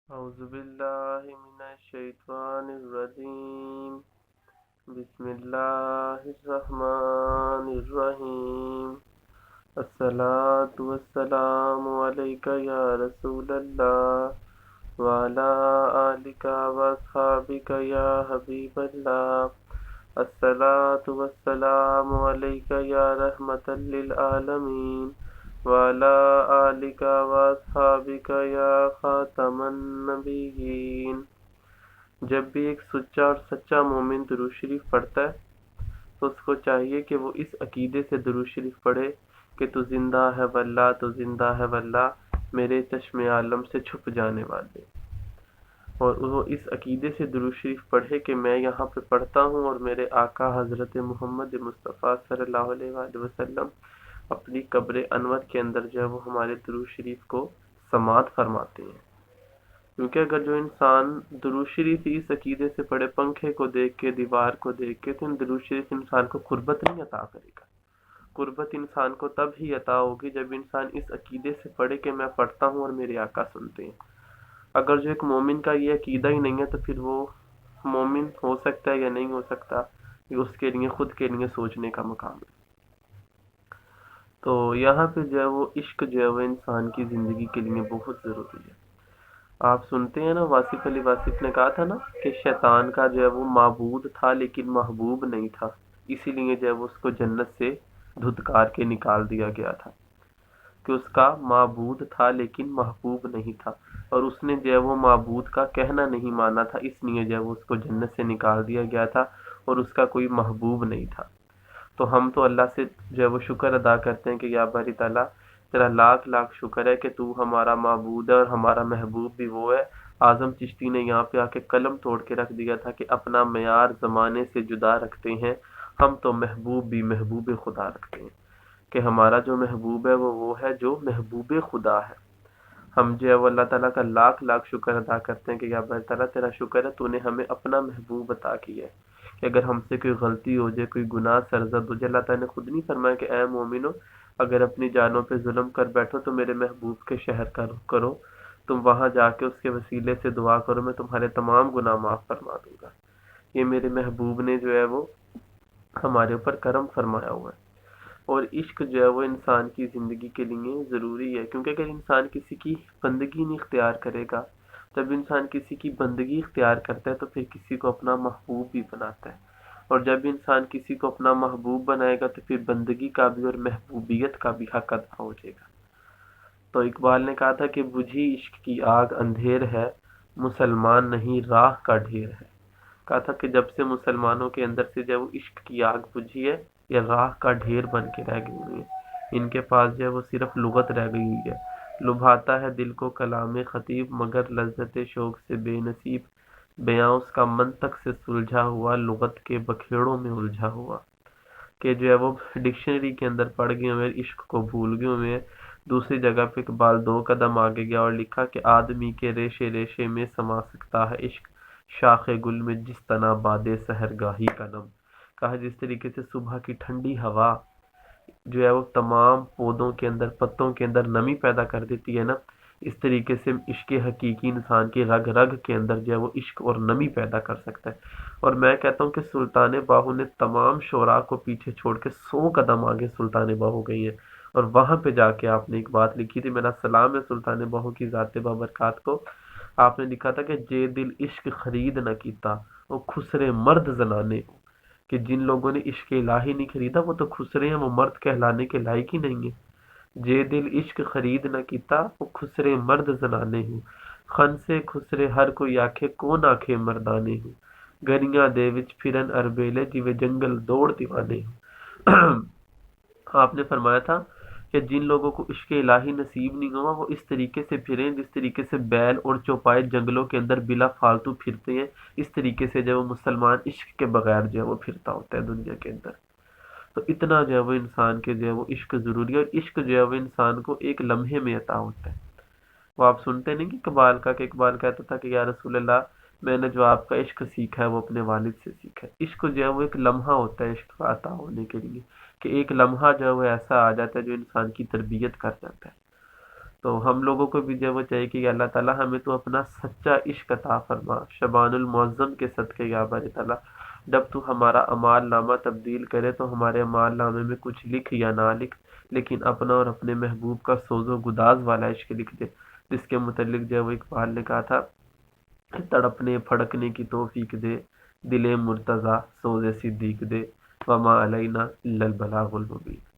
اعوذ باللہ من الشیطان الرجیم، بسم اللہ الرحمن الرحیم۔ الصلاة والسلام علیک یا رسول اللہ وعلی آلک واصحابک یا حبیب اللہ۔ الصلاة والسلام علیک یا رحمۃ للعالمین وعلی آلک واصحابک یا خاتم النبیین۔ جب بھی ایک سچا اور سچا مومن درود شریف پڑھتا ہے تو اس کو چاہیے کہ وہ اس عقیدے سے درود شریف پڑھے کہ تو زندہ ہے واللہ، تو زندہ ہے واللہ، میرے چشم عالم سے چھپ جانے والے۔ اور وہ اس عقیدے سے درود شریف پڑھے کہ میں یہاں پہ پڑھتا ہوں اور میرے آقا حضرت محمد مصطفیٰ صلی اللہ علیہ وآلہ وسلم اپنی قبر انور کے اندر جو ہے وہ ہمارے درود شریف کو سماعت فرماتے ہیں۔ کیونکہ اگر جو انسان درود شریف اس عقیدے سے پڑھے پنکھے کو دیکھ کے، دیوار کو دیکھ کے، تو درود شریف انسان کو قربت نہیں عطا کرے گا۔ قربت انسان کو تب ہی عطا ہوگی جب انسان اس عقیدے سے پڑھے کہ میں پڑھتا ہوں اور میرے آقا سنتے ہیں۔ اگر جو ایک مومن کا یہ عقیدہ ہی نہیں ہے تو پھر وہ مومن ہو سکتا ہے یا نہیں ہو سکتا، یہ اس کے لیے خود کے لیے سوچنے کا مقام ہے۔ تو یہاں پہ جو ہے وہ عشق جو ہے وہ انسان کی زندگی کے لیے بہت ضروری ہے۔ آپ سنتے ہیں نا، واصف علی واصف نے کہا تھا نا کہ شیطان کا جو ہے وہ معبود تھا لیکن محبوب نہیں تھا، اسی لیے جو ہے وہ اس کو جنت سے دھتکار کے نکال دیا گیا تھا، کہ اس کا معبود تھا لیکن محبوب نہیں تھا، اور اس نے جو ہے وہ معبود کا کہنا نہیں مانا تھا، اس لیے جو ہے وہ اس کو جنت سے نکال دیا گیا تھا، اور اس کا کوئی محبوب نہیں تھا۔ تو ہم تو اللہ سے جو ہے وہ شکر ادا کرتے ہیں کہ یا باری تعالیٰ تیرا لاکھ لاکھ شکر ہے کہ تو ہمارا معبود ہے اور ہمارا محبوب بھی وہ ہے۔ اعظم چشتی نے یہاں پہ آ کے قلم توڑ کے رکھ دیا تھا کہ اپنا معیار زمانے سے جدا رکھتے ہیں، ہم تو محبوب بھی محبوب خدا رکھتے ہیں، کہ ہمارا جو محبوب ہے وہ ہے جو محبوب خدا ہے۔ ہم جو ہے وہ اللہ تعالیٰ کا لاکھ لاکھ شکر ادا کرتے ہیں کہ یا اللہ تعالیٰ تیرا شکر ہے تو نے ہمیں اپنا محبوب عطا کیا ہے، کہ اگر ہم سے کوئی غلطی ہو جائے، کوئی گناہ سرزد ہو جائے، اللہ تعالیٰ نے خود نہیں فرمایا کہ اے مومنو اگر اپنی جانوں پہ ظلم کر بیٹھو تو میرے محبوب کے شہر کا رخ کرو، تم وہاں جا کے اس کے وسیلے سے دعا کرو، میں تمہارے تمام گناہ معاف فرما دوں گا۔ یہ میرے محبوب نے جو ہے وہ ہمارے اوپر کرم فرمایا ہوا ہے۔ اور عشق جو ہے وہ انسان کی زندگی کے لیے ضروری ہے، کیونکہ اگر انسان کسی کی بندگی نہیں اختیار کرے گا، جب انسان کسی کی بندگی اختیار کرتا ہے تو پھر کسی کو اپنا محبوب بھی بناتا ہے، اور جب انسان کسی کو اپنا محبوب بنائے گا تو پھر بندگی کا بھی اور محبوبیت کا بھی حق ادا ہو جائے گا۔ تو اقبال نے کہا تھا کہ بجھی عشق کی آگ اندھیر ہے، مسلمان نہیں راہ کا ڈھیر ہے۔ کہا تھا کہ جب سے مسلمانوں کے اندر سے جو عشق کی آگ بجھی ہے، یہ راہ کا ڈھیر بن کے رہ گئی ہوئی ہے، ان کے پاس جو ہے وہ صرف لغت رہ گئی ہوئی ہے۔ لبھاتا ہے دل کو کلام خطیب، مگر لذت شوق سے بے نصیب، بیاں اس کا منطق سے سلجھا ہوا، لغت کے بکھیڑوں میں الجھا ہوا۔ کہ جو ہے وہ ڈکشنری کے اندر پڑھ گئے ہوئے، عشق کو بھول گئے ہوئے ہیں۔ دوسری جگہ پہ اقبال 2 قدم آگے گیا اور لکھا کہ آدمی کے ریشے ریشے میں سما سکتا ہے عشق، شاخ گل میں جس طرح باد سحر گاہی کا نم۔ کہا جس طریقے سے صبح کی ٹھنڈی ہوا جو ہے وہ تمام پودوں کے اندر، پتوں کے اندر نمی پیدا کر دیتی ہے نا، اس طریقے سے عشق حقیقی انسان کی رگ رگ کے اندر جو ہے وہ عشق اور نمی پیدا کر سکتا ہے۔ اور میں کہتا ہوں کہ سلطان باہو نے تمام شعراء کو پیچھے چھوڑ کے 100 قدم آگے سلطان باہو گئی ہے، اور وہاں پہ جا کے آپ نے ایک بات لکھی تھی، میرا سلام ہے سلطان باہو کی ذات بابرکات کو۔ آپ نے لکھا تھا کہ جے دل عشق خرید نہ کیتا، وہ خسرے مرد زنانے ہو، کہ جن لوگوں نے عشق الہی نہیں خریدا وہ تو خسرے ہیں، وہ مرد کہلانے کے لائق ہی نہیں ہے۔ جے دل عشق خرید نہ کیتا، وہ خسرے مرد زنانے ہوں، خن سے خسرے ہر کوئی آکھے کون آکھے مردانے ہوں، گریاں دے وچ پھرن اربیلے جویں جنگل دوڑ دیوانے ہوں۔ آپ نے فرمایا تھا کہ جن لوگوں کو عشق الہی نصیب نہیں ہوا وہ اس طریقے سے پھریں جس طریقے سے بیل اور چوپائے جنگلوں کے اندر بلا فالتو پھرتے ہیں، اس طریقے سے جب وہ مسلمان عشق کے بغیر جو ہے وہ پھرتا ہوتا ہے دنیا کے اندر۔ تو اتنا جو ہے وہ انسان کے جو ہے وہ عشق ضروری ہے، اور عشق جو ہے وہ انسان کو ایک لمحے میں عطا ہوتا ہے۔ وہ آپ سنتے نہیں کہ اقبال کا، کہ اقبال کہتا تھا کہ یا رسول اللہ میں نے جو آپ کا عشق سیکھا ہے وہ اپنے والد سے سیکھا ہے۔ عشق جو ہے وہ ایک لمحہ ہوتا ہے عشق کا عطا ہونے کے لیے، کہ ایک لمحہ جو ہے وہ ایسا آ جاتا ہے جو انسان کی تربیت کر جاتا ہے۔ تو ہم لوگوں کو بھی جو وہ چاہیے کہ اللہ تعالیٰ ہمیں تو اپنا سچا عشق عطا فرما، شبان المعظم کے صدقے یا بار تعالیٰ، جب تو ہمارا اعمال نامہ تبدیل کرے تو ہمارے اعمال نامے میں کچھ لکھ یا نہ لکھ، لیکن اپنا اور اپنے محبوب کا سوز و گداز والا عشق لکھ دے، جس کے متعلق جو وہ اقبال نے کہا تھا، تڑپنے پھڑکنے کی توفیق دے، دل مرتضی سوز صدیق دے، وما علینا الا البلاغ المبین۔